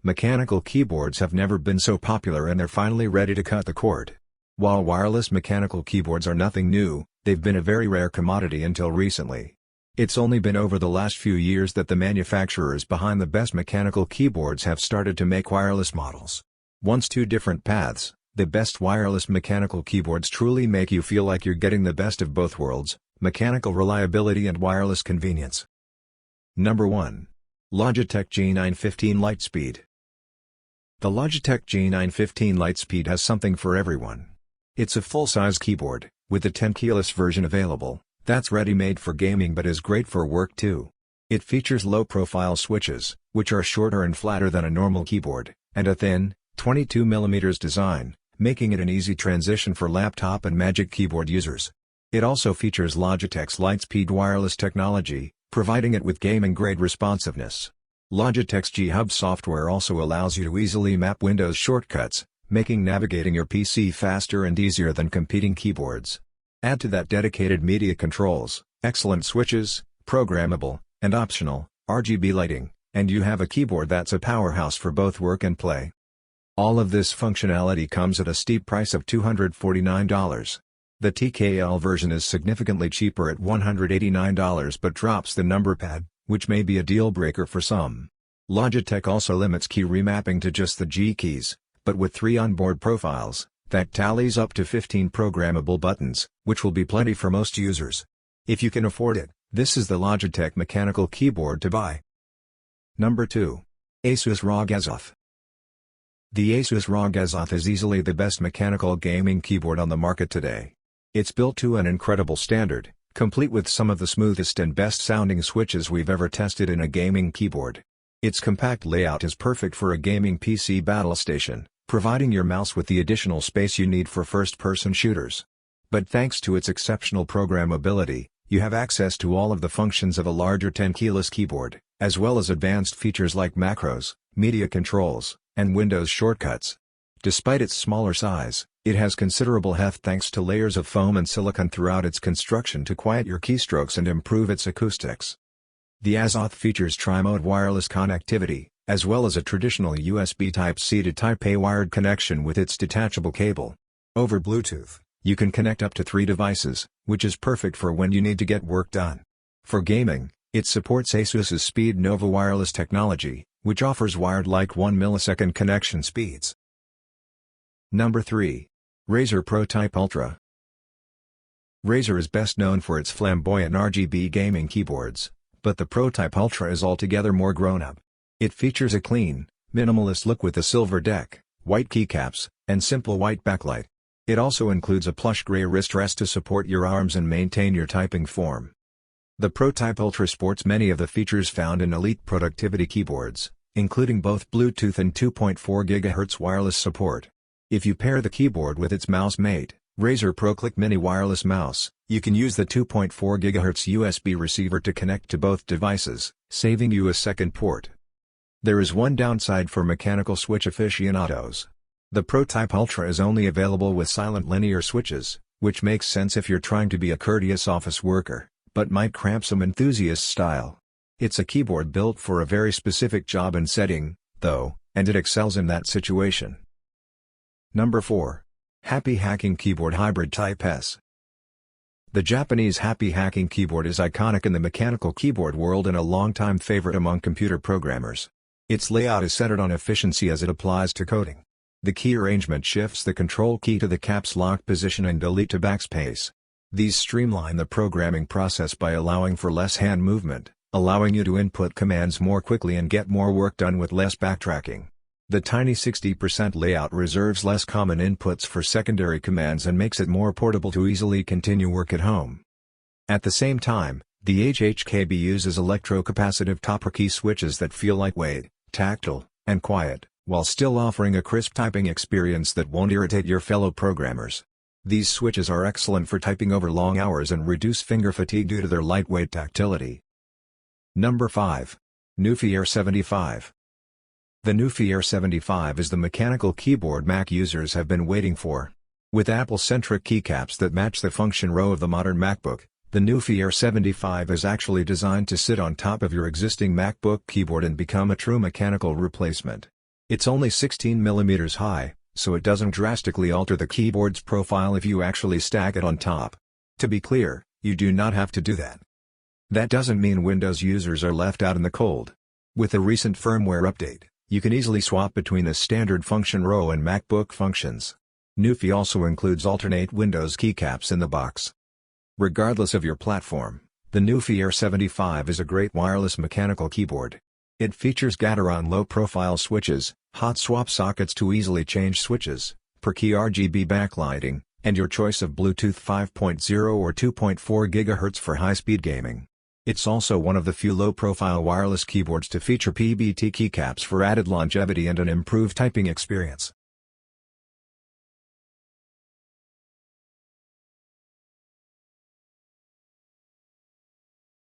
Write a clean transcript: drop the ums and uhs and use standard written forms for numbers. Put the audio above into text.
Mechanical keyboards have never been so popular and they're finally ready to cut the cord. While wireless mechanical keyboards are nothing new, they've been a very rare commodity until recently. It's only been over the last few years that the manufacturers behind the best mechanical keyboards have started to make wireless models. Once two different paths, the best wireless mechanical keyboards truly make you feel like you're getting the best of both worlds, mechanical reliability and wireless convenience. Number 1. Logitech G915 Lightspeed. The Logitech G915 Lightspeed has something for everyone. It's a full-size keyboard, with the 10-keyless version available, that's ready-made for gaming but is great for work too. It features low-profile switches, which are shorter and flatter than a normal keyboard, and a thin, 22mm design, making it an easy transition for laptop and Magic Keyboard users. It also features Logitech's Lightspeed wireless technology, providing it with gaming-grade responsiveness. Logitech's G-Hub software also allows you to easily map Windows shortcuts, making navigating your PC faster and easier than competing keyboards. Add to that dedicated media controls, excellent switches, programmable, and optional, RGB lighting, and you have a keyboard that's a powerhouse for both work and play. All of this functionality comes at a steep price of $249. The TKL version is significantly cheaper at $189 but drops the number pad, which may be a deal breaker for some. Logitech also limits key remapping to just the G keys, but with 3 onboard profiles, that tallies up to 15 programmable buttons, which will be plenty for most users. If you can afford it, this is the Logitech mechanical keyboard to buy. Number 2. Asus ROG Azoth. The Asus ROG Azoth is easily the best mechanical gaming keyboard on the market today. It's built to an incredible standard, complete with some of the smoothest and best-sounding switches we've ever tested in a gaming keyboard. Its compact layout is perfect for a gaming PC battle station, providing your mouse with the additional space you need for first-person shooters. But thanks to its exceptional programmability, you have access to all of the functions of a larger 10-keyless keyboard, as well as advanced features like macros, media controls, and Windows shortcuts. Despite its smaller size, it has considerable heft thanks to layers of foam and silicone throughout its construction to quiet your keystrokes and improve its acoustics. The Azoth features tri-mode wireless connectivity, as well as a traditional USB Type-C to Type-A wired connection with its detachable cable. Over Bluetooth, you can connect up to 3 devices, which is perfect for when you need to get work done. For gaming, it supports Asus's Speed Nova wireless technology, which offers wired-like 1 millisecond connection speeds. Number 3. Razer ProType Ultra. Razer is best known for its flamboyant RGB gaming keyboards, but the ProType Ultra is altogether more grown-up. It features a clean, minimalist look with a silver deck, white keycaps, and simple white backlight. It also includes a plush gray wrist rest to support your arms and maintain your typing form. The ProType Ultra sports many of the features found in elite productivity keyboards, including both Bluetooth and 2.4 GHz wireless support. If you pair the keyboard with its mouse mate, Razer ProClick Mini wireless mouse, you can use the 2.4 GHz USB receiver to connect to both devices, saving you a second port. There is one downside for mechanical switch aficionados. The ProType Ultra is only available with silent linear switches, which makes sense if you're trying to be a courteous office worker, but might cramp some enthusiast style. It's a keyboard built for a very specific job and setting, though, and it excels in that situation. Number 4. Happy Hacking Keyboard Hybrid Type S. The Japanese Happy Hacking keyboard is iconic in the mechanical keyboard world and a longtime favorite among computer programmers. Its layout is centered on efficiency as it applies to coding. The key arrangement shifts the control key to the caps lock position and delete to backspace. These streamline the programming process by allowing for less hand movement, allowing you to input commands more quickly and get more work done with less backtracking. The tiny 60% layout reserves less common inputs for secondary commands and makes it more portable to easily continue work at home. At the same time, the HHKB uses electrocapacitive topper key switches that feel lightweight, tactile, and quiet, while still offering a crisp typing experience that won't irritate your fellow programmers. These switches are excellent for typing over long hours and reduce finger fatigue due to their lightweight tactility. Number 5. Nufy Air 75. The Nufy Air 75 is the mechanical keyboard Mac users have been waiting for. With Apple-centric keycaps that match the function row of the modern MacBook, the Nufy Air 75 is actually designed to sit on top of your existing MacBook keyboard and become a true mechanical replacement. It's only 16mm high, so it doesn't drastically alter the keyboard's profile if you actually stack it on top. To be clear, you do not have to do that. That doesn't mean Windows users are left out in the cold. With a recent firmware update, you can easily swap between the standard function row and MacBook functions. Newfie also includes alternate Windows keycaps in the box. Regardless of your platform, the Newfie Air 75 is a great wireless mechanical keyboard. It features Gateron low-profile switches, hot swap sockets to easily change switches, per-key RGB backlighting, and your choice of Bluetooth 5.0 or 2.4 GHz for high-speed gaming. It's also one of the few low-profile wireless keyboards to feature PBT keycaps for added longevity and an improved typing experience.